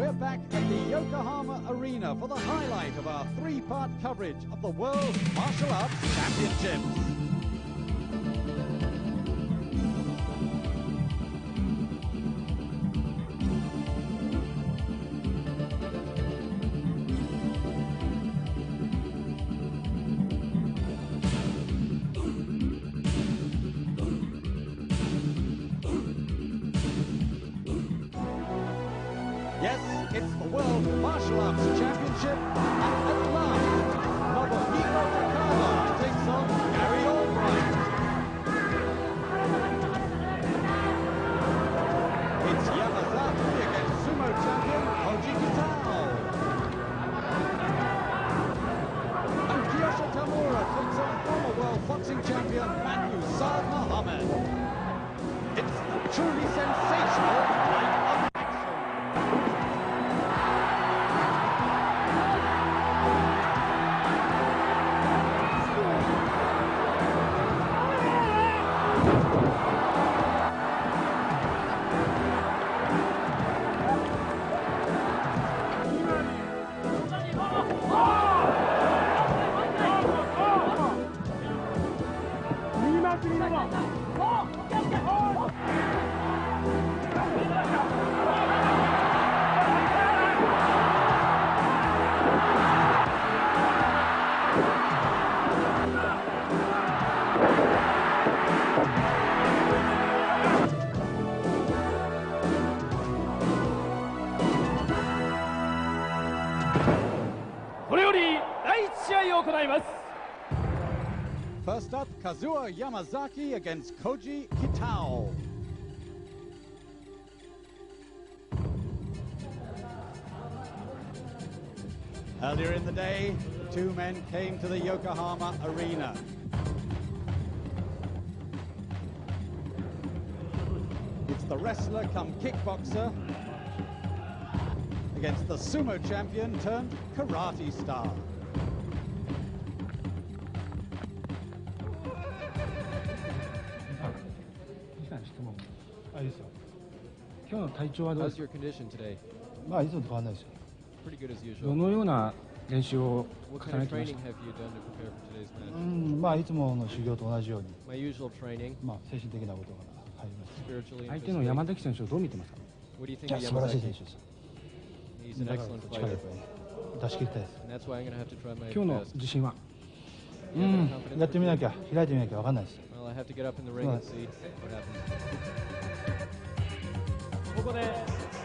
We're back at the Yokohama Arena for the highlight of our three-part coverage of the World Martial Arts Championships. Yes, it's the World Martial Arts Championship, and at last, Nobuhiko Takada takes on Gary Albright. It's Yamazaki against sumo champion Koji Kitao. And Kyoshi Tamura takes on former world boxing champion Matthew Saad Muhammad. It's a truly sensational night of action. First up, Kazuo Yamazaki against Koji Kitao. Earlier in the day, the two men came to the Yokohama Arena. It's the wrestler come kickboxer against the sumo champion turned karate star. How's your condition today? Pretty good as usual. What kind of training have you done to prepare for today's match? My usual training. Spiritually and physically. What do you think of Yamazaki? He's an excellent fighter. And that's why I'm going to have to try my best. Well, I have to get up in the ring and see what happens. ここで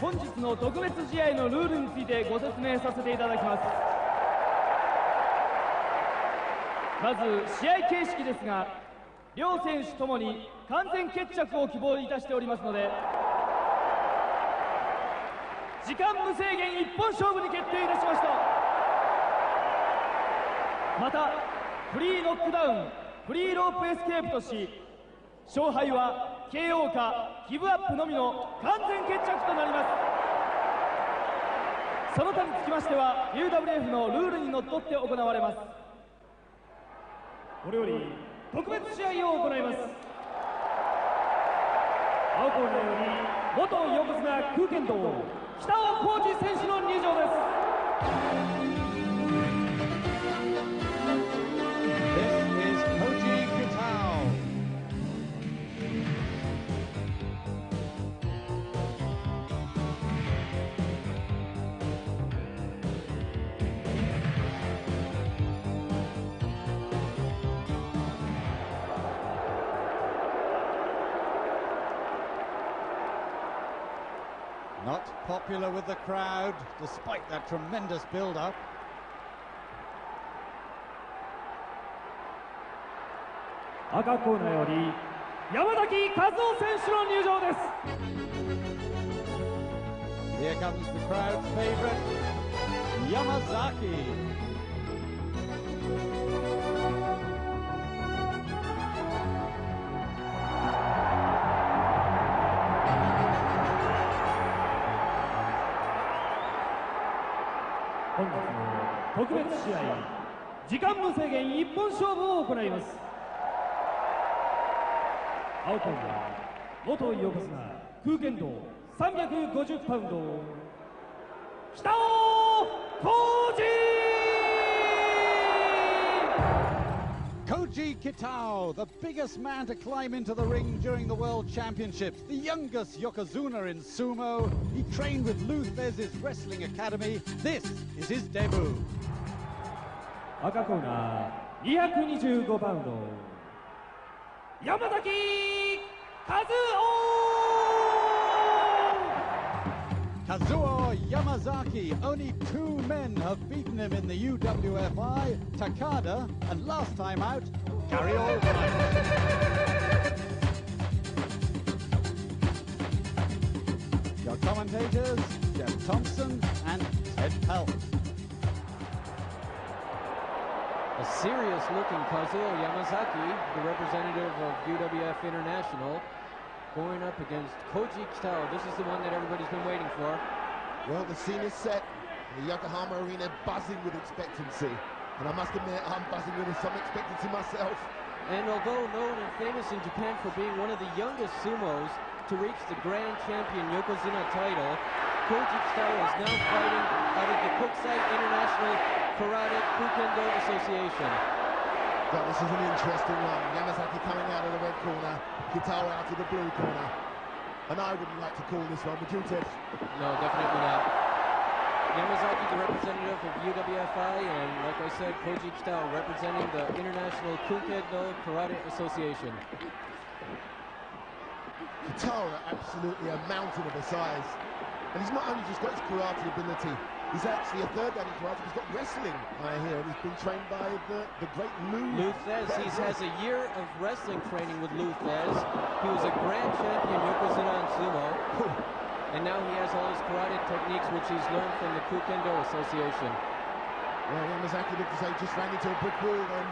本日の特別試合のルールについてご説明させていただきます。まず試合形式ですが、両選手ともに完全決着を希望いたしておりますので、時間無制限一本勝負に決定いたしました。またフリーノックダウン、フリーロープエスケープとし、勝敗はKO かギブアップのみの完全決着となります。その他につきましては UWF のルールにのっとって行われます。これより特別試合を行います。青コーナーより元横綱空拳道北尾浩二選手の入場です。Not popular with the crowd, despite that tremendous build-up. 赤コーナーより山崎和夫選手の入場です。 Here comes the crowd's favorite, Yamazaki.本日の特別試合、時間無制限一本勝負を行います。青コーナー、元横綱空拳道350パウンド Koji Kitao, the biggest man to climb into the ring during the World Championships, the youngest Yokozuna in sumo. He trained with Lou Thesz's Wrestling Academy. This is his debut. 赤コーナー225パウンド山崎和夫 Kazuo Yamazaki. Only 2 men have beaten him in the UWFi, Takada, and last time out, Gary Allwright. Your commentators, Jeff Thompson and Ted Pelt. A serious-looking Kazuo Yamazaki, the representative of UWF International, going up against Koji Kitao. This is the one that everybody's been waiting for. Well, the scene is set. The Yokohama Arena buzzing with expectancy. And I must admit, I'm buzzing with some expectancy myself. And although known and famous in Japan for being one of the youngest sumos to reach the Grand Champion Yokozuna title, Koji Kitao is now fighting out of the Kokusai International Karate Kukendo Association. But this is an interesting one. Yamazaki coming out of the red corner, Kitao out of the blue corner. And I wouldn't like to call this one, would you, Ted? No, definitely not. Yamazaki, the representative of UWFi, and like I said, Koji Kitao representing the International Kukendo Karate Association. Kitao, absolutely a mountain of a size. And he's not only just got his karate ability, he's actually a third down in karate. He's got wrestling, I hear, and he's been trained by the great Lou Thez. He has a year of wrestling training with Lou Thez. He was a grand champion Yokozuna and sumo. And now he has all his karate techniques, which he's learned from the Kukendo Association. Well, Yamazaki looked as though he just ran into a brick wall then.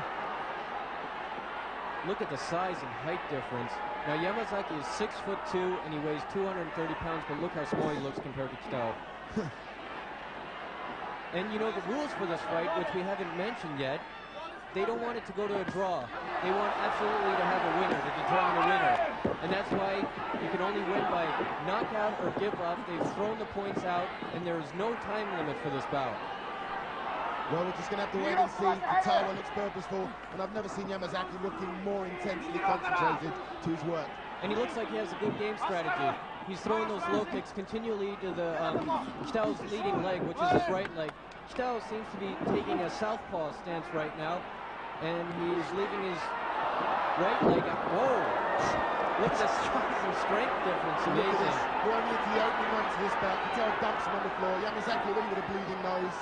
Look at the size and height difference. Now, Yamazaki is 6'2", and he weighs 230 pounds, but look how small he looks compared to Kitao. And you know, the rules for this fight, which we haven't mentioned yet, they don't want it to go to a draw. They want absolutely to have a winner, to determine a winner. And that's why you can only win by knockout or give up. They've thrown the points out, and there is no time limit for this bout. Well, we're just going to have to wait and see. Kitao looks purposeful, and I've never seen Yamazaki looking more intensely concentrated to his work. And he looks like he has a good game strategy. He's throwing those low kicks continually to the Kitao's leading leg, which is his right leg. Kitao seems to be taking a southpaw stance right now, and he's leaving his right leg up. Whoa! Look at the size and strength difference. Amazing. We're only into the opening months of this bout. Kitao dumps him on the floor. Yamazaki already with a bleeding nose.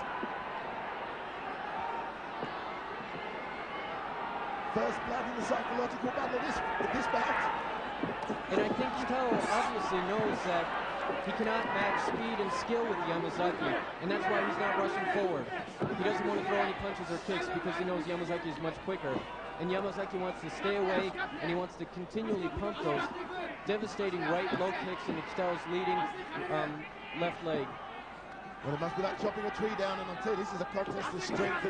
First blood in the psychological battle of this bout. And I think Kitao obviously knows that he cannot match speed and skill with Yamazaki, and that's why he's not rushing forward. He doesn't want to throw any punches or kicks because he knows Yamazaki is much quicker. And Yamazaki wants to stay away, and he wants to continually pump those devastating right low kicks into Kitao's leading left leg. Well, it must be like chopping a tree down, and I'll tell you, this is a contest of strength.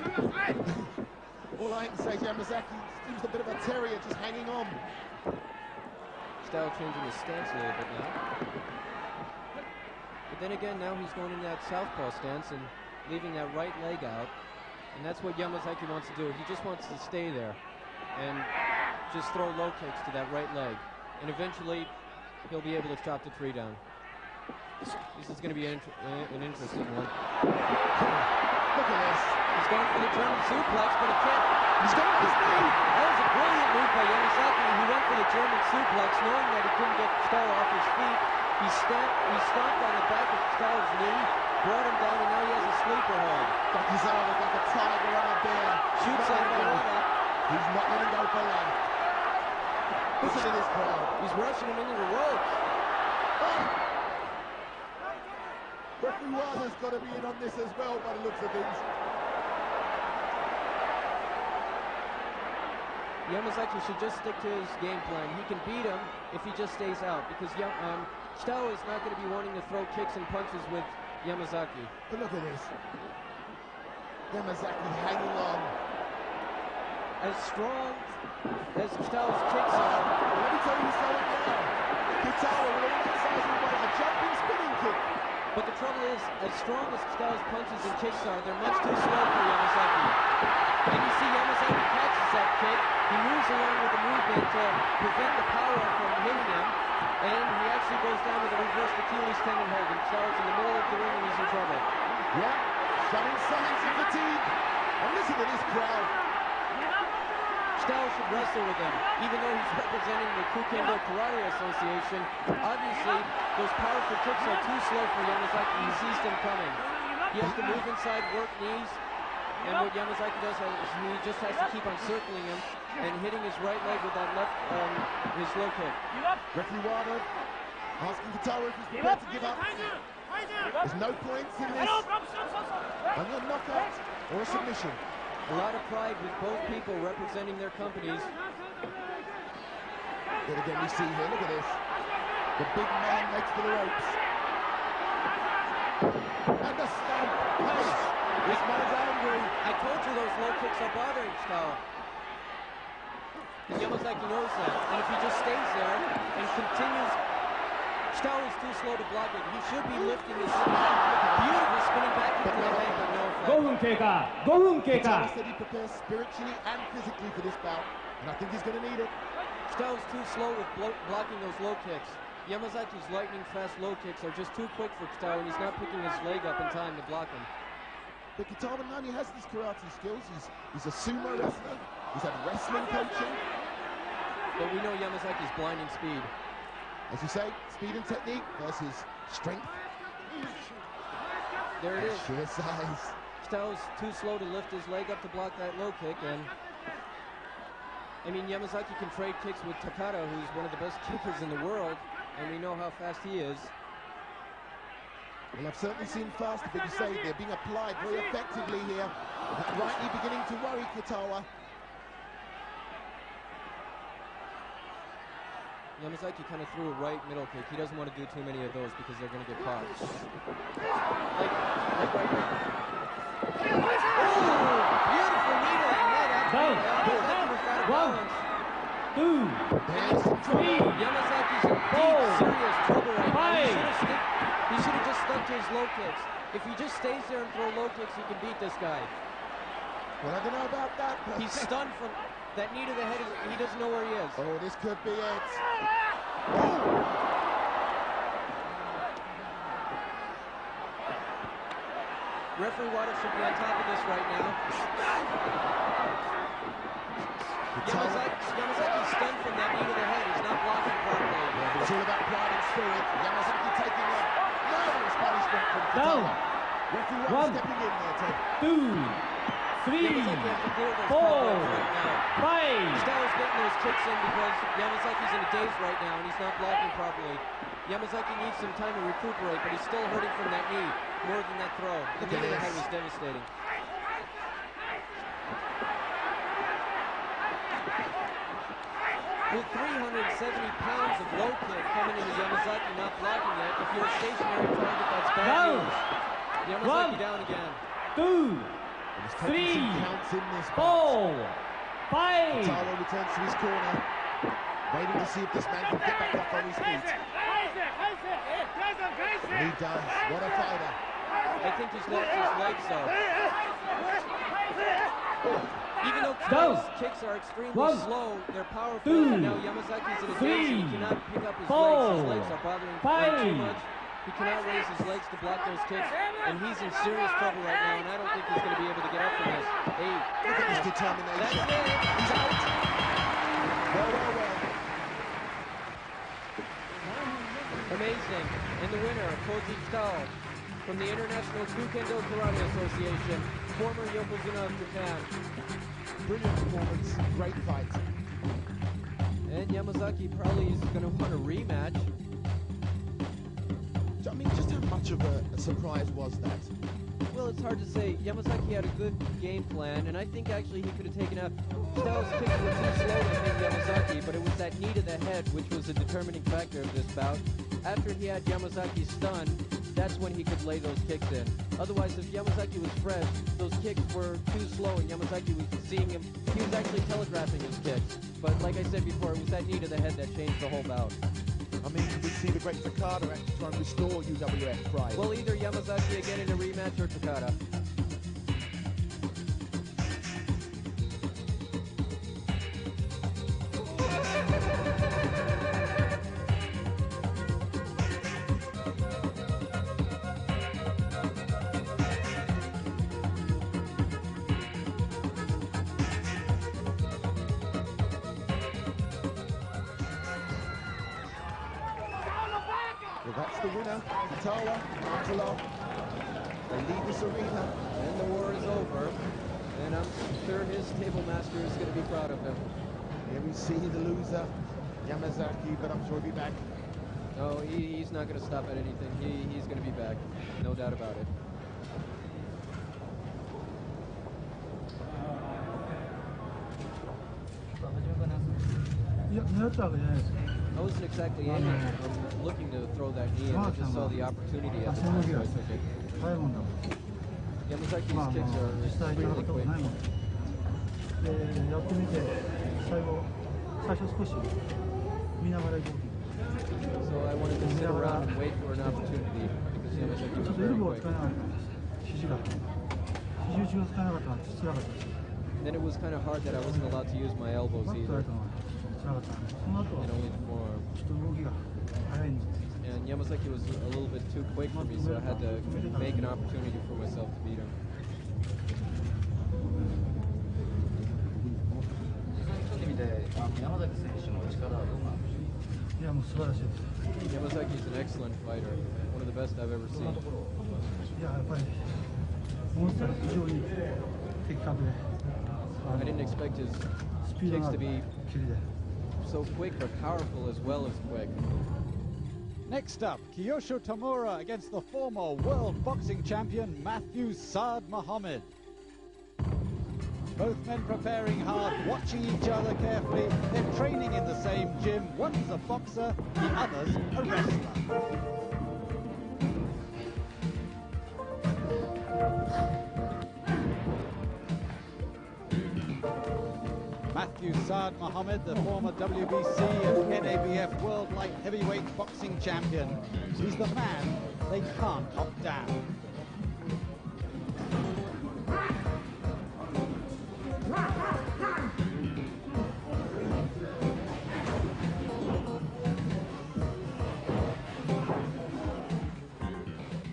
All I can say is Yamazaki seems a bit of a terrier just hanging on. Kitao changing his stance a little bit now. But then again, now he's going in that southpaw stance and leaving that right leg out. And that's what Yamazaki wants to do. He just wants to stay there and just throw low kicks to that right leg. And eventually, he'll be able to chop the tree down. This is going to be an interesting one. Look at this. He's going for the German suplex, but he can't. He's got his knee. That was a brilliant move by Yamazaki. He went for the German suplex, knowing that he couldn't get Kitao off his feet. He stomped on the back of Kitao's knee, brought him down, and now he has a sleeper hold. Takizawa like a tiger on a bear. Shoots on Barada. He's not letting go for long. Listen to this crowd. He's rushing him into the ropes. Referee Wada's got to be in on this as well by the looks of things. Yamazaki should just stick to his game plan. He can beat him if he just stays out, because Kitao is not going to be wanting to throw kicks and punches with Yamazaki. But look at this. Yamazaki hanging on. As strong as Kitao's kicks are. Let me tell you something now. Kitao with all that size and weight, a jumping spinning kick. But the trouble is, as strong as Kitagawa's punches and kicks are, they're much too slow for Yamazaki. And you see Yamazaki catches that kick, he moves along with the movement to prevent the power from hitting him, and he actually goes down with a reversed Achilles tendon hold, and Kitagawa's in the middle of the ring and he's in trouble. Yeah, showing signs of fatigue. And listen to this crowd. Kitagawa should wrestle with him, even though he's representing the Kukendo Karate Association. Obviously, those powerful kicks are too slow for Yamazaki. He sees them coming. He has to move inside, work knees, and what Yamazaki does is he just has to keep on circling him and hitting his right leg with that left, his low kick. Referee Wada asking Kitagawa if he's prepared to give up. There's no points in this. Only a knockout or a submission. A lot of pride with both people representing their companies. Yet again we see here, look at this. The big man next to the ropes. And the stamp. This man's angry. I told you those low kicks are bothering Kitagawa. And Yamazaki knows that. And if he just stays there and continues, Kitagawa is too slow to block it. He should be lifting this beautiful spinning back into the head, but no effect. 5分経過。5分経 Kitagawa 過。 said he prepares spiritually and physically for this bout, and I think he's going to need it. Kitagawa's too slow with blocking those low kicks. Yamazaki's lightning fast low kicks are just too quick for Kitagawa, and he's not picking his leg up in time to block them. But Kitagawa not only has these karate skills, he's a sumo wrestler, he's had wrestling coaching. But we know Yamazaki's blinding speed. As you say, speed and technique versus strength. There it is. Sheer size. Kitagawa's too slow to lift his leg up to block that low kick, and I mean, Yamazaki can trade kicks with Takada, who's one of the best kickers in the world, and we know how fast he is. Well, I've certainly seen faster, but you say they're being applied very effectively here. Rightly beginning to worry Kitagawa. Yamazaki kind of threw a right middle kick. He doesn't want to do too many of those because they're going to get caught. Like right there. Oh, beautiful knee to the head. Down. Yamazaki was out of balance. 2, 3, Yamazaki's in deep, serious trouble right now. He should have just stuck to his low kicks. If he just stays there and throw low kicks, he can beat this guy. Well, I don't know about that. He's stunned from that knee to the head. He doesn't know where he is. Oh, this could be it. Referee Wada should be on top of this right now. Yamazaki's stunned from that knee to the head. He's not blocking properly. Yeah, it's all about pride and spirit. Yamazaki taking a marvelous punishment from Down. Kitagawa. Referee Wada 1, stepping in there, Ted. 2, 3, Yamazaki has to clear those 4, problems right now. 5. Kitagawa's getting those kicks in because Yamazaki's in a daze right now and he's not blocking properly. Yamazaki needs some time to recuperate, but he's still hurting from that knee more than that throw. The knee to the head was devastating. With 370 pounds of low kick coming into Yamazaki not blocking it, if you're a stationary target, that's bad news. Yamazaki down again. 2, He's taking 3, some counts in this 4, 5. Kitagawa returns to his corner, waiting to see if this man can get back up on his feet. And he does. What a fighter. I think he's lost his legs though. Even though Down. Kitagawa's kicks are extremely 1, slow, they're powerful, 2, and now Yamazaki's in a 3, daze, he cannot pick up his 4, legs. His legs are bothering him 5. too much. He cannot raise his legs to block those kicks, and he's in serious trouble right now, and I don't think he's going to be able to get up from this. 8. Look at his determination. That's it. He's out. Well. Amazing. And the winner, Koji Kitagawa, from the International Kukendo Karate Association, former Yokozuna of Japan. Brilliant performance. Great fight. And Yamazaki probably is going to want a rematch. I mean, just how much of a surprise was that? Well, it's hard to say. Yamazaki had a good game plan, and I think actually he could have taken out. Kitagawa's kicks were too slow to hit Yamazaki, but it was that knee to the head which was a determining factor of this bout. After he had Yamazaki stunned, that's when he could lay those kicks in. Otherwise, if Yamazaki was fresh, those kicks were too slow, and Yamazaki was seeing him. He was actually telegraphing his kicks. But like I said before, it was that knee to the head that changed the whole bout. I mean, we see the great Takada actually try and restore UWF pride. Well, either Yamazaki again in a rematch or Takada. Well, that's the winner, Kitawa, Angela. They leave this arena. And the war is over. And I'm sure his stable master is going to be proud of him. Here we see the loser, Yamazaki, but I'm sure he'll be back. No, he's not going to stop at anything. He's going to be back. No doubt about it. I wasn't exactly aiming or looking to throw that knee in. I just saw the opportunity at the time, so I took it. Yamazaki's kicks are extremely quick. So I wanted to sit around and wait for an opportunity because Yamazaki was very quick. And then it was kind of hard that I wasn't allowed to use my elbows either. And only the forearm. And Yamazaki was a little bit too quick for me, so I had to make an opportunity for myself to beat him. Yamazaki is an excellent fighter, one of the best I've ever seen. I didn't expect his kicks to be so quick, but powerful as well as quick. Next up, Kiyosho Tamura against the former world boxing champion Matthew Saad Muhammad. Both men preparing hard, watching each other carefully. They're training in the same gym. One's a boxer, the other's a wrestler. Matthew Saad Muhammad, the former WBC and NABF World Light Heavyweight Boxing Champion. He's the man they can't knock down.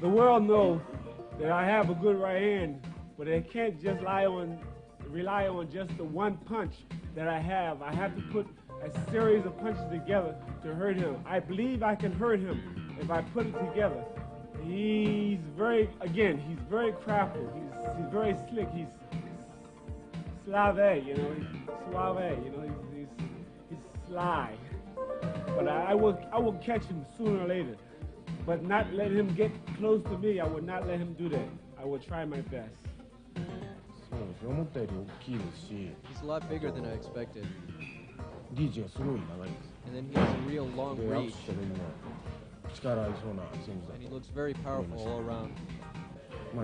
The world knows that I have a good right hand, but they can't just rely on just the one punch that I have. I have to put a series of punches together to hurt him. I believe I can hurt him if I put it together. He's very crafty. He's very slick. He's suave, you know. He's suave, you know. He's sly. But I will catch him sooner or later. But not let him get close to me. I would not let him do that. I will try my best. He's a lot bigger than I expected. And then he has a real long reach. And he looks very powerful all around. I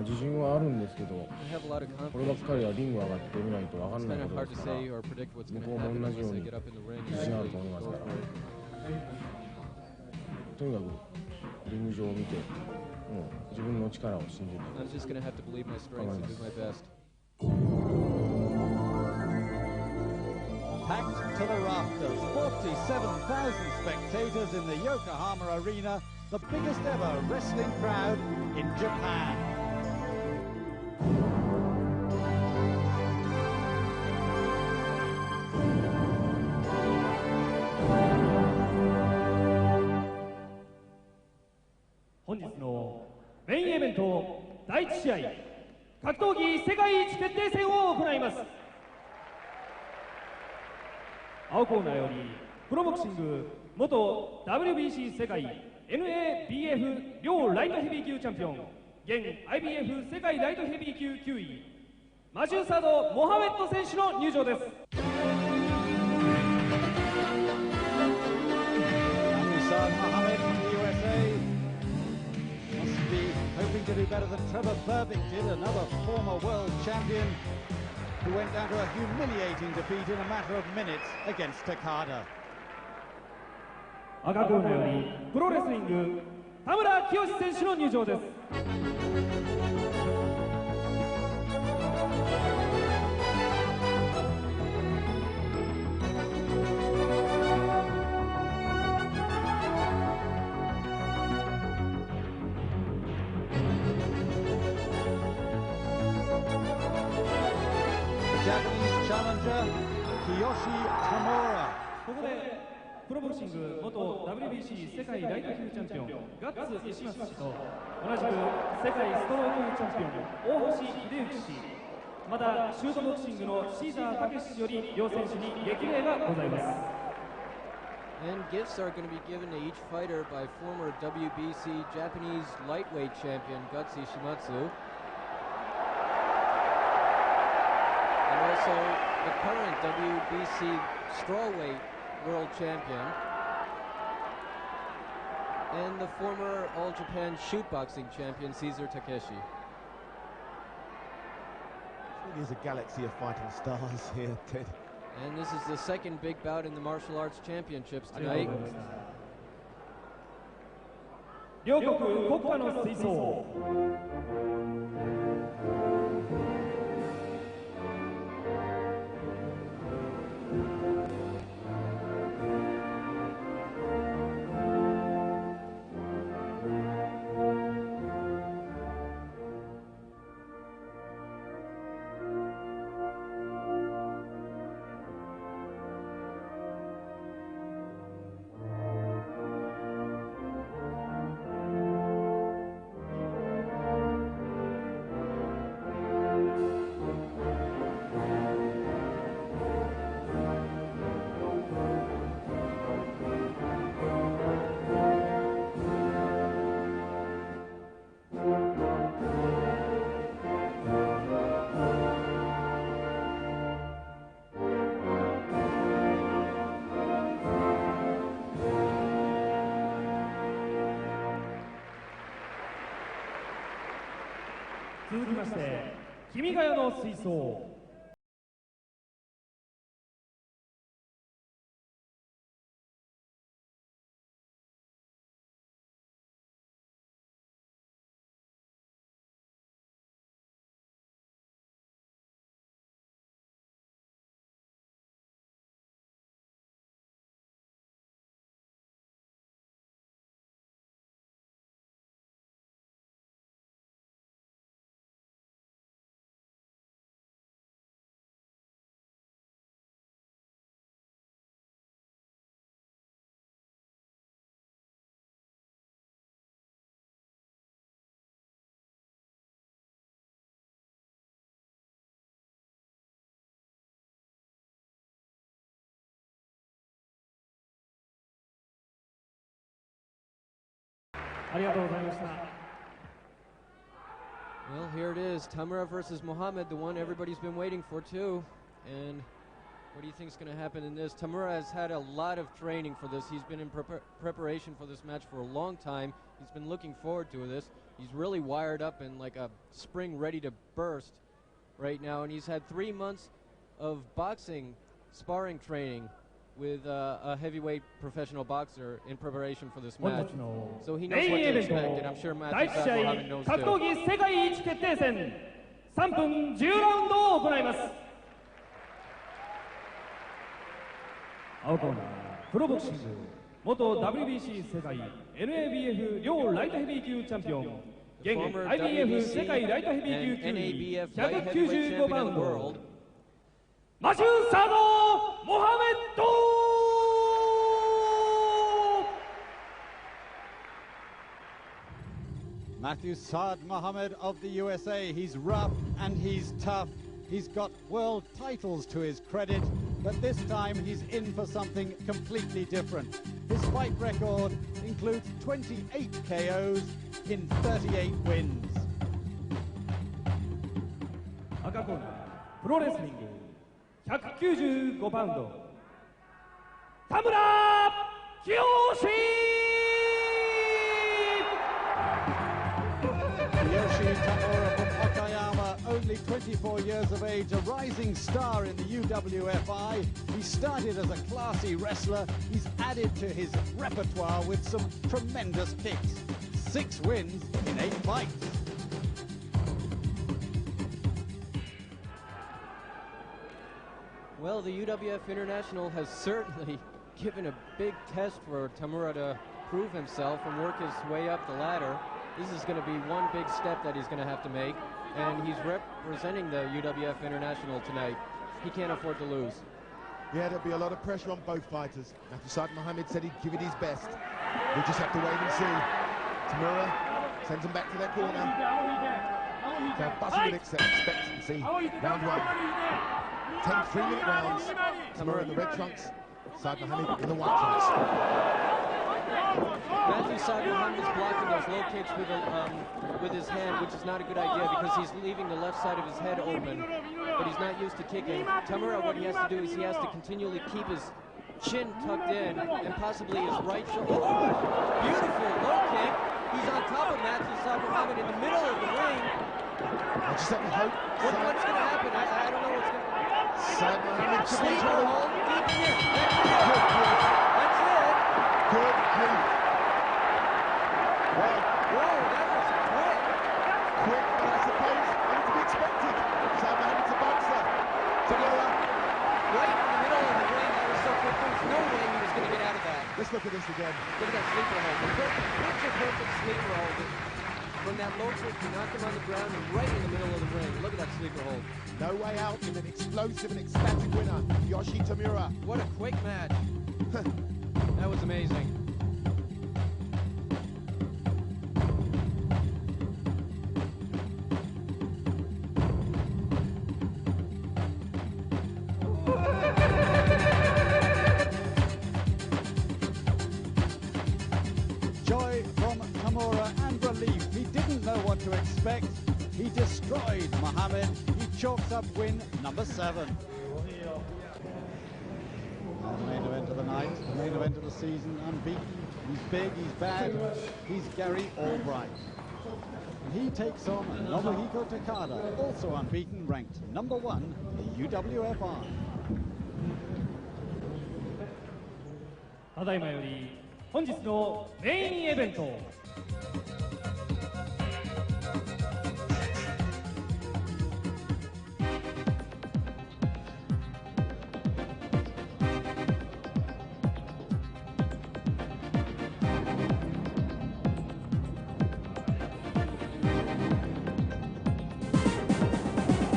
have a lot of confidence. It's kind of hard to say or predict what's going to happen once they get up in the ring and actually go for it. I'm just going to have to believe my strength and do my best. Packed to the rafters, 47,000 spectators in the Yokohama Arena, the biggest ever wrestling crowd in Japan. Main event 第1試合格闘技世界一決定戦を行います。青コーナーよりプロボクシング元 WBC 世界 NABF 両ライトヘビー級チャンピオン現 IBF 世界ライトヘビー級9位マジューサード・モハメッド選手の入場です。Hoping to do better than Trevor Burbick did, another former world champion who went down to a humiliating defeat in a matter of minutes against Takada. 赤コーナーよりプロレスリング田村清選手の入場です。Japanese challenger, Kiyoshi Tamura. ここでプロボクシング元 WBC 世界ライト級チャンピオンガッツ石松氏と同じく世界ストロークチャンピオン大橋秀幸氏、またシュートボクシングのシーザー武氏より両選手に激励がございます。 And gifts are going to be given to each fighter by former WBC Japanese lightweight champion Guts Ishimatsu. And also the current WBC strawweight world champion. And the former All Japan shootboxing champion Caesar Takeshi. Really is a galaxy of fighting stars here, Ted. And this is the second big bout in the martial arts championships tonight. 両国国歌の吹奏。続きまして君ヶ谷の吹奏。ありがとうございました。 Well, here it is, Tamura versus Muhammad, the one everybody's been waiting for too. And what do you think is going to happen in this? Tamura has had a lot of training for this. He's been in preparation for this match for a long time. He's been looking forward to this. He's really wired up and like a spring ready to burst right now. And he's had 3 months of boxing sparring training with a heavyweight professional boxer in preparation for this match. So he knows what to expect, and I'm sure Muhammad knows too. 格闘技世界一決定戦3分10ラウンドを行います。青コーナープロボクシング元 WBC 世界 NABF 両ライトヘビー級チャンピオン現 IBF 世界ライトヘビー級級195パウンドマシュー・サード・モハメッド。 Matthew Saad Mohammed of the USA. He's rough and he's tough. He's got world titles to his credit, but this time he's in for something completely different. His fight record includes 28 KOs in 38 wins. 赤コーナープロレスリング195パウンド田村清。 Kiyoshi Tamura from Okayama, only 24 years of age, a rising star in the UWFi. He started as a classy wrestler. He's added to his repertoire with some tremendous kicks. 6 wins in 8 fights. Well, the UWF International has certainly given a big test for Tamura to prove himself and work his way up the ladder. This is going to be one big step that he's going to have to make, and he's representing the UWF International tonight. He can't afford to lose. Yeah, there'll be a lot of pressure on both fighters. After Saad Mohammed said he'd give it his best. We'll just have to wait and see. Tamura sends him back to their corner. So buzzing with expectancy. Round 1. 10 3-minute rounds. Tamura in the red trunks, Saad Mohammed in the white trunks. Matthew Saad Mohammed's blocking those low kicks with his hand, which is not a good idea because he's leaving the left side of his head open, but he's not used to kicking. Tamura, what he has to do is he has to continually keep his chin tucked in and possibly his right shoulder. Oh, beautiful low kick. He's on top of Matthew Saad Mohammed in the middle of the ring. I just have to hope. What's going to happen? I don't know what's going to happen. Saad Mohammed Sleeper hold deep in here. That's it. Good move. Well, whoa, that was quick. Quick, but I suppose it was to be expected. Saad Mohammed's a boxer. Tamura. Right in the middle of the ring. That was so quick. There was no way he was going to get out of that. Let's look at this again. Look at that sleeper hold. Perfect sleeper hold. From that low kick, he knocked him on the ground and right in the middle of the ring. Look at that sleeper hold. No way out in an explosive and ecstatic winner, Yoshi Tamura. What a quick match. That was amazing. Joy from Tamura and relief. He didn't know what to expect. He destroyed Mohammed. He chalks up win number 7. And the main event of the night, the main event of the season, unbeaten. He's big, he's bad. He's Gary Albright. And he takes on Nobuhiko Takada, also unbeaten, ranked number 1 in the UWFi. ただいまより本日のメインイベント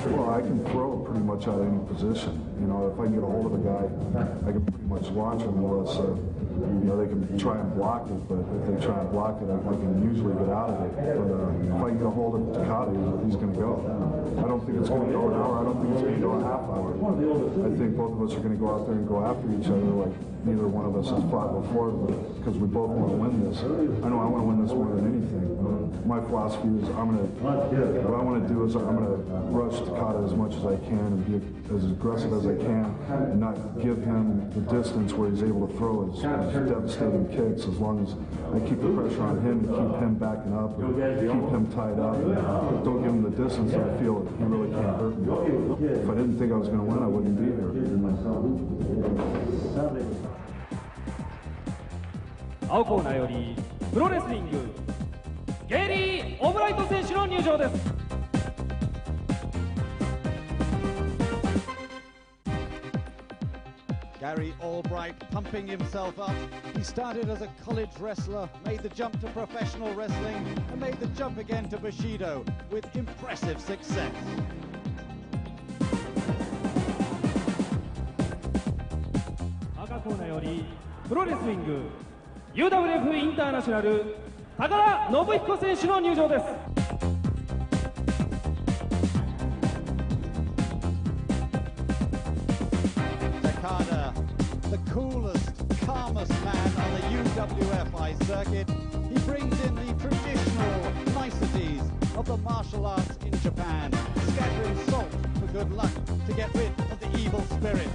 Well, I can throw pretty much out of any position. You know, if I can get a hold of a guy, I can pretty much launch him unless, you know, they can try and block it, but if they try and block it, I can usually get out of it. But if I can get a hold of Takada, he's going to go. I don't think it's going to go an hour. I don't think it's going to go a half hour. I think both of us are going to go out there and go after each other like neither one of us has fought before, because we both want to win this. I know I want to win this more than anything. My philosophy is what I want to do is I'm going to rush Takada as much as I can and be as aggressive as I can and not give him the distance where he's able to throw his devastating kicks, as long as I keep the pressure on him to keep him backing up and keep him tied up and don't give him the distance that I feel he really can't hurt me. If I didn't think I was going to win, I wouldn't be here. 青コーナーよりプロレスリングゲイリー・オブライト選手の入場です。 Gary Albright pumping himself up. He started as a college wrestler, made the jump to professional wrestling, and made the jump again to Bushido with impressive success. 赤コーナーよりプロレスリング UWF インターナショナル高田信彦選手の入場です。 Takada, the coolest, calmest man on the UWFi circuit. He brings in the traditional niceties of the martial arts in Japan, scattering salt for good luck, to get rid of the evil spirit,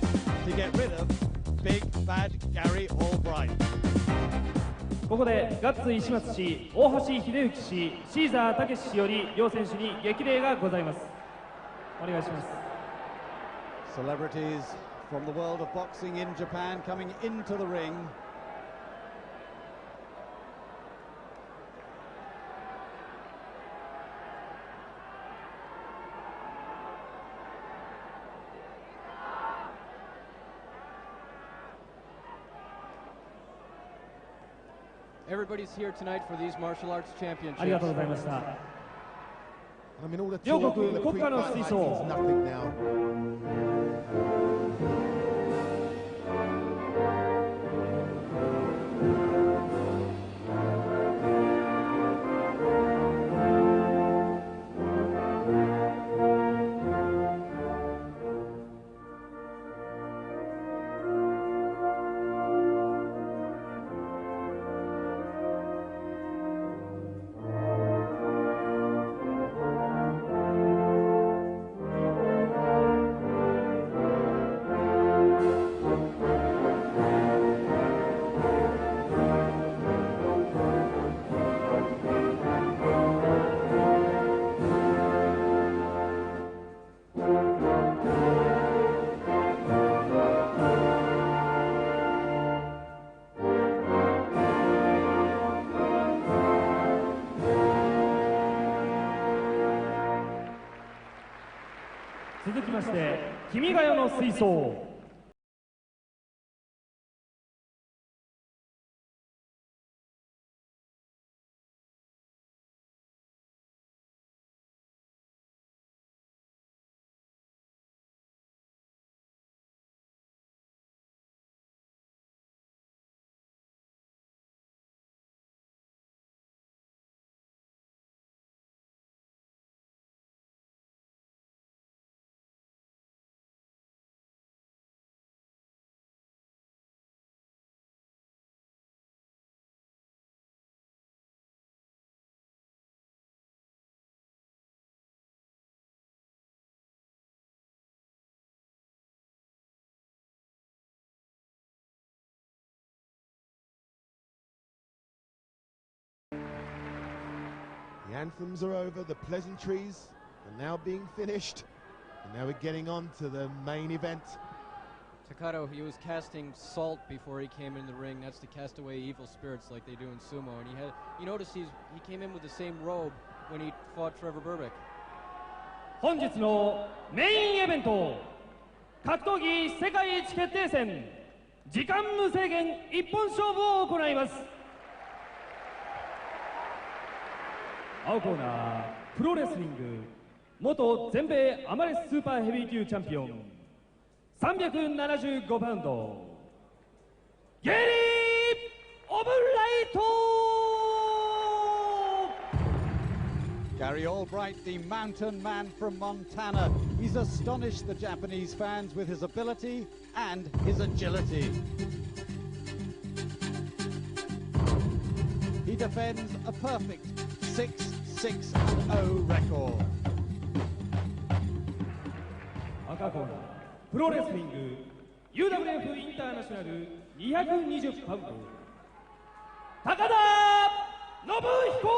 to get rid of Big Bad Gary Albright. ここでガッツ石松氏、大橋秀幸氏、シーザー武氏より両選手に激励がございます。Celebrities from the world of boxing in Japan coming into the ring. Everybody's here tonight for these martial arts championships. I mean, all the talk, all the pre-fight means nothing now. The anthems are over, the pleasantries are now being finished, and now we're getting on to the main event. Takada, he was casting salt before he came in the ring. That's to cast away evil spirits like they do in sumo. And you notice he came in with the same robe when he fought Trevor Berbick. 本日のメインイベント、格闘技世界一決定戦、時間無制限一本勝負を行います。青コーナー、プロレスリング元全米アマレススーパーヘビー級チャンピオン、375パウンド、ゲリー・オブライト。 Gary Albright, the mountain man from Montana. He's astonished the Japanese fans with his ability and his agility. He defends a perfect 6-6-0 record. 赤コーナー、プロレスリング UWF インターナショナル220パウンド、高田信彦。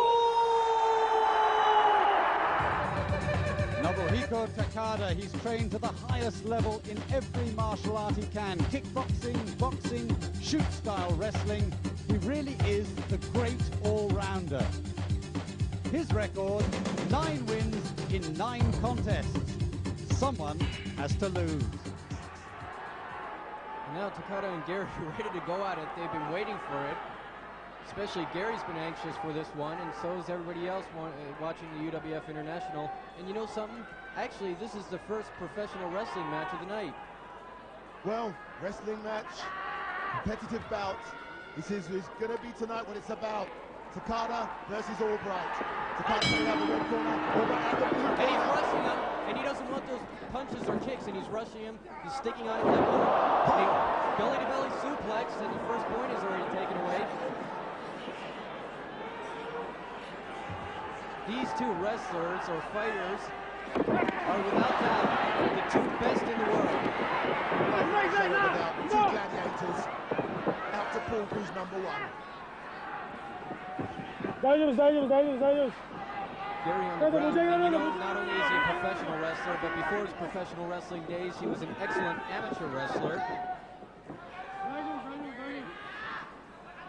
Nobuhiko Takada, he's trained to the highest level in every martial art he can. Kickboxing, boxing, shoot-style wrestling. He really is the great all-rounder. His record, 9 wins in 9 contests. Someone has to lose. Now Takada and Gary are ready to go at it. They've been waiting for it. Especially Gary's been anxious for this one, and so is everybody else watching the UWF International. And you know something? Actually, this is the first professional wrestling match of the night. Well, wrestling match, competitive bout. This is going to be tonight what it's about. Takada versus Albright. Takada's going to have the red corner. Albright at the blue corner. And he's rushing him, and he doesn't want those punches or kicks, and he's rushing him. He's sticking on him like a belly-to-belly suplex, and the first point is already taken away. These two wrestlers, or fighters, are without doubt the 2 best in the world. Two gladiators out to prove who's number 1. Gary on the ground, and you know, not only is he a professional wrestler, but before his professional wrestling days, he was an excellent amateur wrestler.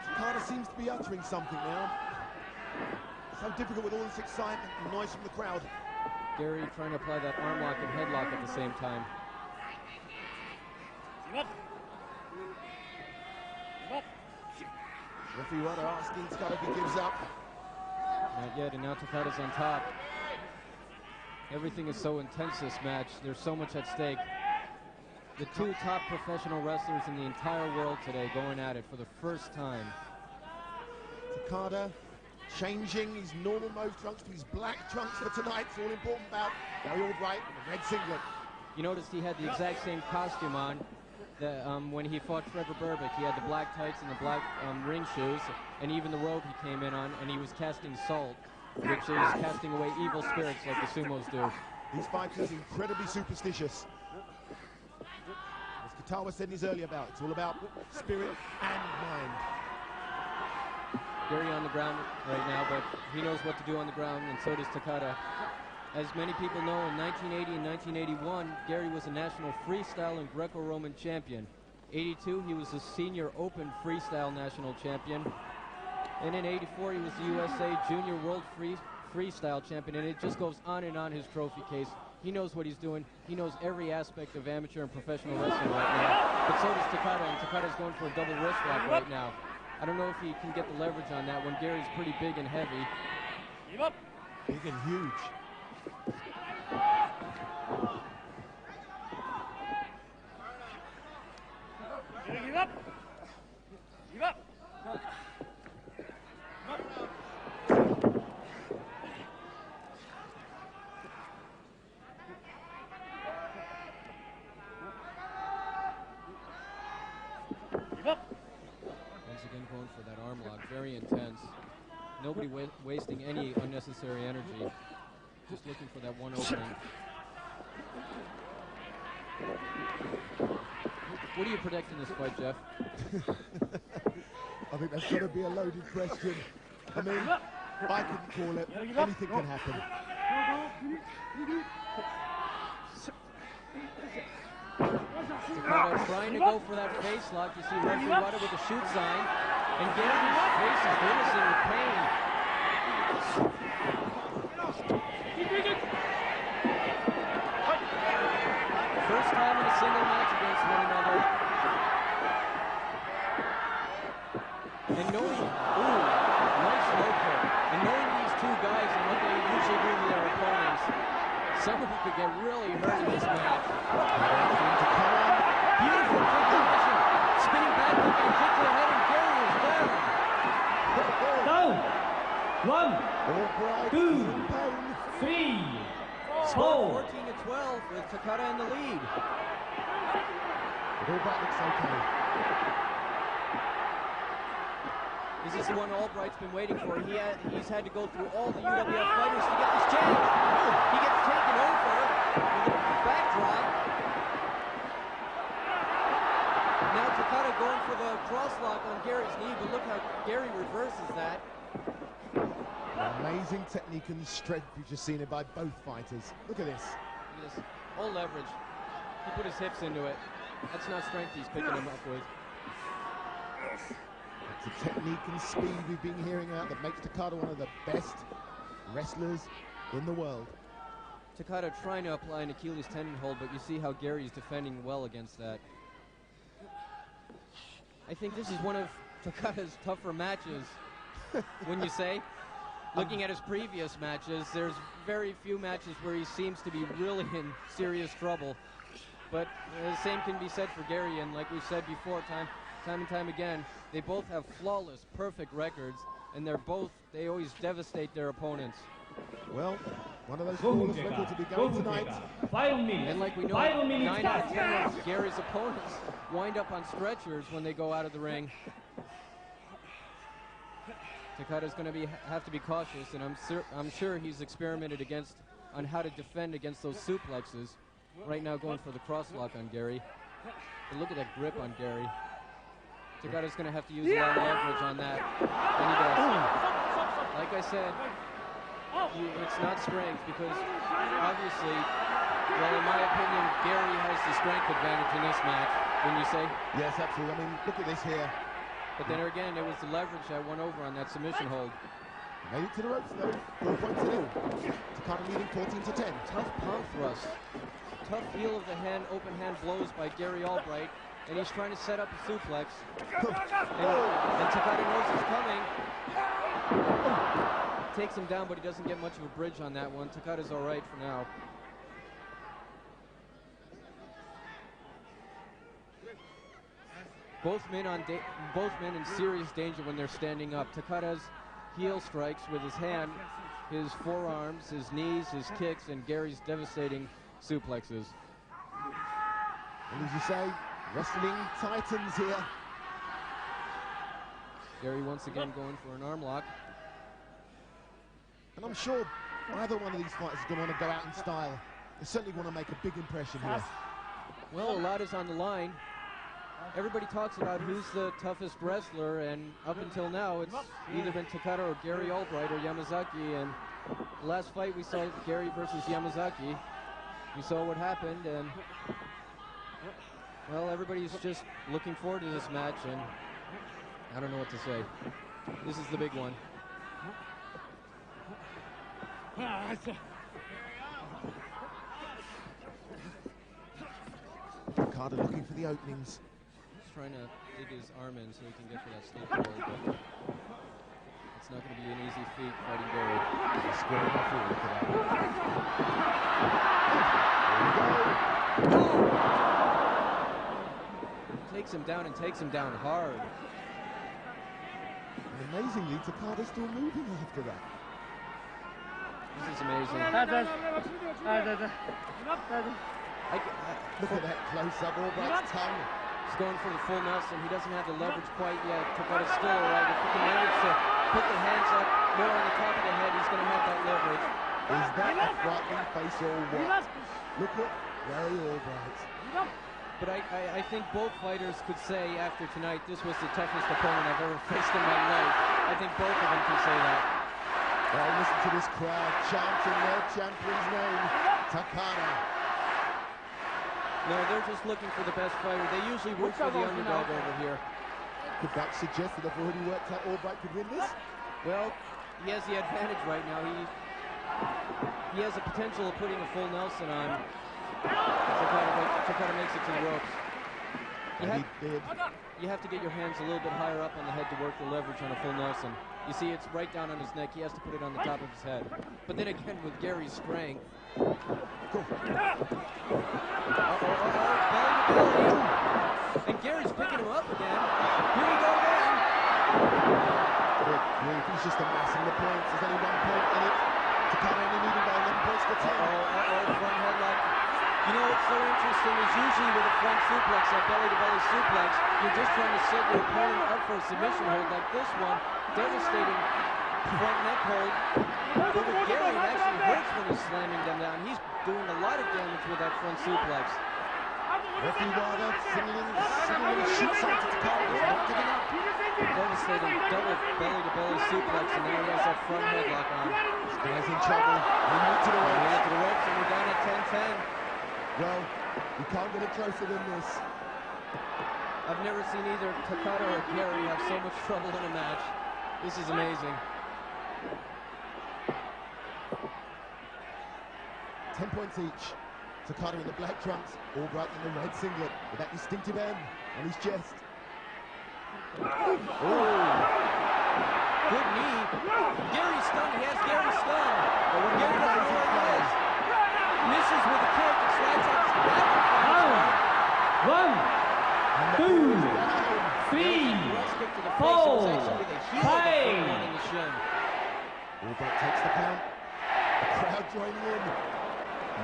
Takada seems to be uttering something now. So difficult with all this excitement and noise from the crowd. Gary trying to apply that arm lock and headlock at the same time. Referee Wada asking Takada if he gives up. Not yet, and now Takada's on top. Everything is so intense this match. There's so much at stake. The two top professional wrestlers in the entire world today going at it for the first time. Takada changing his normal mauve trunks to his black trunks for tonight's all-important bout. Gary Albright in the red singlet. You noticed he had the exact same costume on when he fought Trevor Berbick. He had the black tights and the black ring shoes, and even the robe he came in on, and he was casting salt, which is casting away evil spirits like the sumos do. These fighters incredibly superstitious. As Katawa said in his earlier bout, it's all about spirit and mind. Gary on the ground right now, but he knows what to do on the ground, and so does Takada. As many people know, in 1980 and 1981, Gary was a national freestyle and Greco-Roman champion. 82, he was a senior open freestyle national champion. And in 84, he was the USA Junior World Freestyle champion, and it just goes on and on his trophy case. He knows what he's doing. He knows every aspect of amateur and professional wrestling right now. But so does Takada, and Takada's going for a double wrist lock right now. I don't know if he can get the leverage on that one. Gary's pretty big and heavy. Big and huge. Give up. Give up. Once again going for that arm lock, very intense. Nobody wasting any unnecessary energy. Just looking for that one opening. What do you predict in this fight, Jeff? I think that's going to be a loaded question. I mean, I couldn't call it. Anything can happen. Takada trying to go for that face lock. You see referee Wada with the shoot sign. And Gary's face is grimacing with pain. First time in a single match against one another. And knowing, nice low kick. And knowing these two guys and what they usually do to their opponents, someone who could get really hurt in this match. Beautiful kick position. Spinning back kick and kick to the head, and Gary is down. Down. 1, 2, 3, Score 14-12 with Takada in the lead. Albright looks okay. This is the one Albright's been waiting for. He's had to go through all the UWF fighters to get this chance. He gets taken over with a backdrop. Now Takada going for the crosslock on Gary's knee, but look how Gary reverses that. Amazing technique and strength you've just seen it by both fighters. Look at this. Look at this. All leverage. He put his hips into it. That's not strength he's picking him up with. It's the technique and speed we've been hearing out that makes Takada one of the best wrestlers in the world. Takada trying to apply an Achilles tendon hold, but you see how Gary's defending well against that. I think this is one of Takada's tougher matches, wouldn't you say? Looking at his previous matches, there's very few matches where he seems to be really in serious trouble. But the same can be said for Gary, and like we've said before, time and time again, they both have flawless, perfect records, and they always devastate their opponents. Well, one of those flawless records will be going tonight. 5 minutes. And like we know, 5 minutes. 9 out of 10 of Gary's opponents wind up on stretchers when they go out of the ring. Takada's going to have to be cautious, and I'm sure he's experimented on how to defend against those suplexes. Right now going for the crosslock on Gary. But look at that grip on Gary. Takada's going to have to use a lot of leverage on that. And he does. Like I said, it's not strength because obviously, well, in my opinion, Gary has the strength advantage in this match, wouldn't you say? Yes, absolutely. I mean, look at this here. But then again, it was the leverage that won over on that submission hold. Made it to the ropes though. 4 points in it. Takada leading 14-10. Tough palm thrust. Tough heel of the hand, open hand blows by Gary Albright. And he's trying to set up a suplex. and Takada knows it's coming. Takes him down, but he doesn't get much of a bridge on that one. Takada's all right for now. Both men in serious danger when they're standing up. Takada's heel strikes with his hand, his forearms, his knees, his kicks, and Gary's devastating suplexes. And as you say, wrestling titans here. Gary once again going for an arm lock. And I'm sure either one of these fighters is going to want to go out in style. They certainly want to make a big impression here. Well, a lot is on the line. Everybody talks about who's the toughest wrestler, and up until now, it's either been Takada or Gary Albright or Yamazaki. And the last fight we saw Gary versus Yamazaki. We saw what happened, and well, everybody's just looking forward to this match, and I don't know what to say. This is the big one. Takada looking for the openings. He's trying to dig his arm in so he can get for that sleeper hold, but it's not going to be an easy feat fighting Gary. He's squaring off here, look at that. Takes him down and takes him down hard. And amazingly, Takada's still moving after that. This is amazing. Look at that close-up, Albright's tongue. He's going for the full Nelson. He doesn't have the leverage quite yet. Takada's still all right. If he can manage to put the hands up more on the top of the head, he's going to have that leverage. Is that a frightening face or what? Look at Gary Albright. But I think both fighters could say after tonight, this was the toughest opponent I've ever faced in my life. I think both of them can say that. Well, listen to this crowd chanting their champion's name, Takada. No, they're just looking for the best fighter. They usually root for the underdog over here. Could that suggest that they've already worked out Albright could win this? Well, he has the advantage right now. He has the potential of putting a full Nelson on. Takada makes it to the ropes. You have to get your hands a little bit higher up on the head to work the leverage on a full Nelson. You see, it's right down on his neck. He has to put it on the top of his head. But then again, with Gary's strength. Belly to belly. And Gary's picking him up again. Here we go again. He's just amassing the points. There's only 1 point in it. Takada only needed by 11 points for 10. Front headlock. You know what's so interesting is usually with a front suplex, that belly-to-belly suplex, you're just trying to set your opponent up for a submission hold like this one. Devastating front neck hold. But with Gary, it actually hurts when he's slamming them down. He's doing a lot of damage with that front suplex. Refuwada signaling shoots onto Takada. He's not giving up. Devastating double belly-to-belly suplex, and now he has that front headlock on. This guy's in trouble. We need to the ropes. And we're down at 10-10. Well, you can't get it closer than this. I've never seen either Takada or Gary have so much trouble in a match. This is amazing. 10 points each. Takada in the black trunks, Albright in the red singlet with that distinctive M on his chest. Oh! Good knee. Gary's stunned. He has Gary stunned. But when Gary doesn't know where he is, misses with a kick and slides up his back. 1, 2, 3, 4, 5. Albright takes the count. The crowd joining in.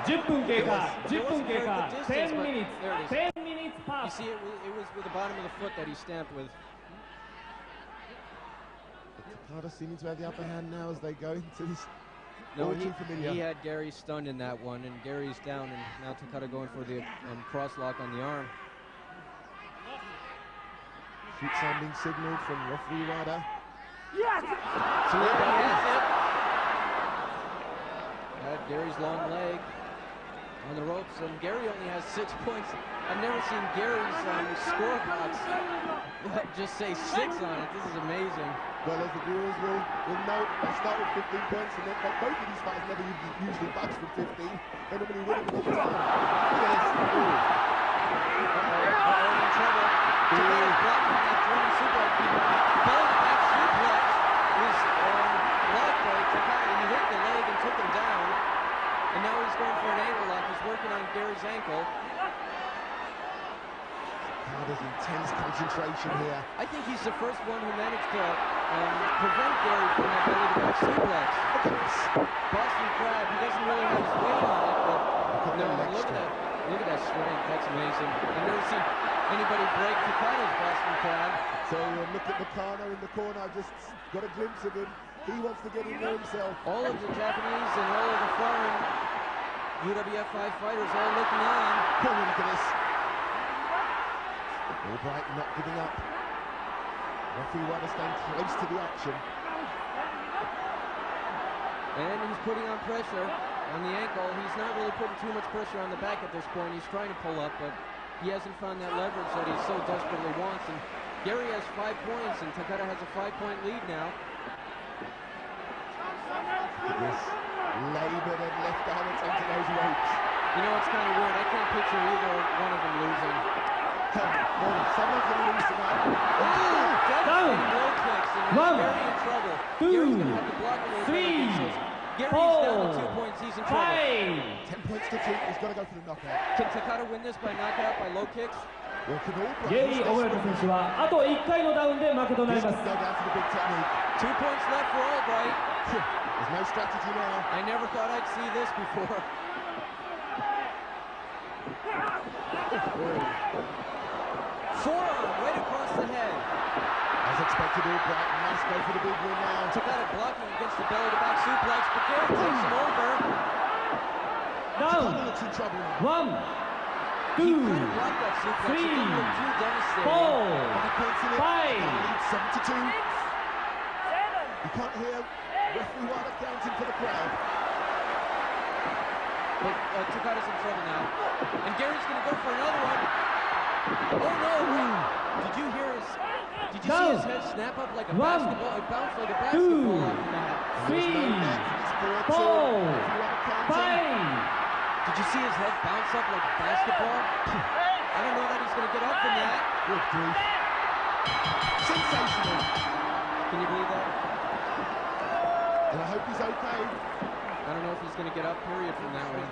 10分経過、10分経過、10 minutes, 10 minutes You pass. see, it was with the bottom of the foot that he stamped with. Takada seeming to have the upper hand now as they go into this. No, he had Gary stunned in that one, and Gary's down, and now Takada going for the cross lock on the arm. Shoot sign being signaled from referee Wada. Yes! So he has it. Got Gary's long leg on the ropes, and Gary only has 6 points. I've never seen Gary's scorebox just say 6 on it. This is amazing. Well, as the viewers will note, they start with 15 points, and then both of these fighters never usually budge from 15. They normally win it with 15. Look at this. Uh-oh, in trouble. Takada's blocking that German suplex. Belly back suplex was blocked by Takada. He hit the leg and took him down. And now he's going for an ankle lock. He's working on Gary's ankle. There's intense concentration here. I think he's the first one who managed to prevent Gary from that belly to back suplex. Look at this. Boston Crab, he doesn't really have his weight on it, but no, look at that. Look at that strength. That's amazing. I've never seen anybody break Takada's Boston Crab. So look at Nakano in the corner. I just got a glimpse of him. He wants to get in there himself. All of the Japanese and all of the foreign UWFi fighters all looking on. Come on, look at this. Albright not giving up. Referee Wada staying close to the action. And he's putting on pressure on the ankle. He's not really putting too much pressure on the back at this point. He's trying to pull up, but he hasn't found that leverage that he so desperately wants. And Gary has 5 points, and Takada has a 5-point lead now. Look at this. Labored and left arm into those ropes. You know, it's kind of weird. I can't picture either one of them losing. Someone's going to lose tonight. Down. Low kicks, and Gary in trouble. Gary's going to have to block a little bit. Gary's down to 2 points. He's in trouble. 10 points to 2. He's got to go for the knockout. Can Takada win this by knockout, by low kicks? ゲイリー・オブライト選手はあと1回のダウンで負けとなります。 2 points left for Albright. There's no strategy now. I never thought I'd see this before. Forearm right across the head. As expected, Albright must go for the big win now. Takada blocking against the belly to back suplex, but Gary takes him over. Down. Looks in trouble now. 1, 2, 3, 4, 5. He leads 7-2. You can't hear referee Wada counting for the crowd. But Takada's in trouble now. And Gary's going to go for another one. Oh no! Did you hear his... Did you see his head snap up like a basketball? It bounced like a basketball off the mat. 3, 4, 5. Did you see his head bounce up like a basketball? I don't know that he's going to get up from that. Good grief. Sensational. Can you believe that? And I hope he's okay. I don't know if he's going to get up, period, from that one.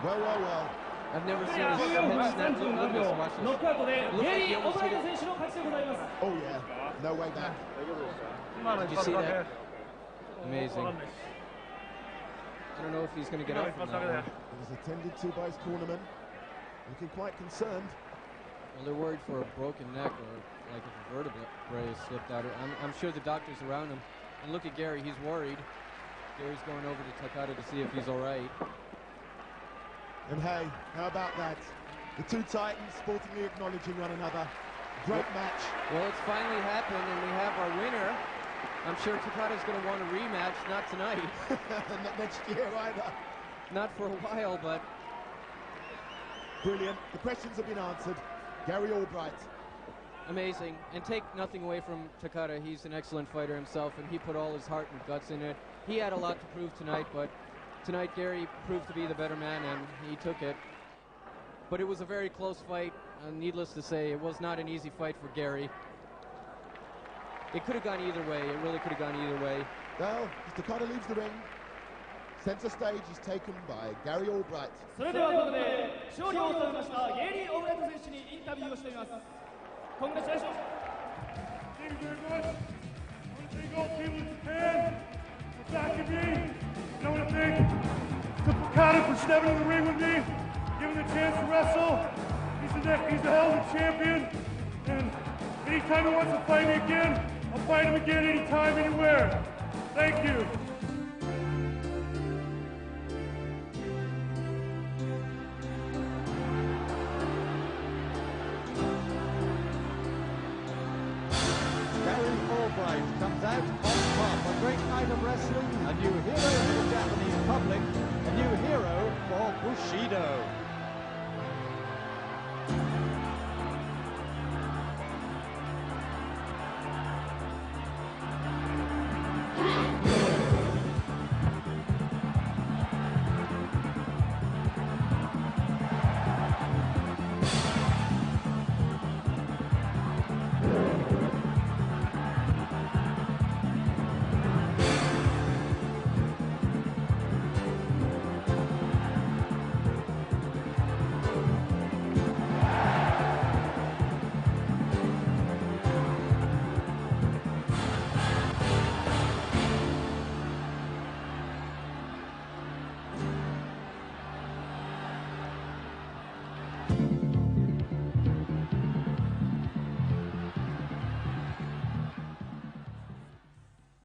Well. I've never seen his head snap. Look at this. Watch this. Look like he almost hit it. Oh, yeah. No way back. Did you see that? Amazing. I don't know if he's going to get up from that one. He was attended to by his cornerman, looking quite concerned. Well, they're worried for a broken neck or like if a vertebrae has slipped out. I'm sure the doctor's around him. And look at Gary, he's worried. Gary's going over to Takada to see if he's all right. And hey, how about that? The two titans sportingly acknowledging one another. Great match. Well, it's finally happened, and we have our winner. I'm sure Takada's going to want a rematch, not tonight. Not next year either. Not for a while, but... Brilliant. The questions have been answered. Gary Albright. Amazing. And take nothing away from Takada. He's an excellent fighter himself, and he put all his heart and guts in it. He had a lot to prove tonight, but tonight Gary proved to be the better man, and he took it. But it was a very close fight, and needless to say, it was not an easy fight for Gary. It could have gone either way. It really could have gone either way. Well, as Takada leaves the ring, center stage is taken by Gary Albright. それではここで勝利を収めましたゲイリー・オブライト選手にインタビューをしています。Congratulations. Thank you very much. I want to thank all people in Japan for backing me. And I want to thank Takada for stepping in the ring with me, giving me the chance to wrestle. He's a hell of a champion. And anytime he wants to fight me again, I'll fight him again anytime, anywhere. Thank you.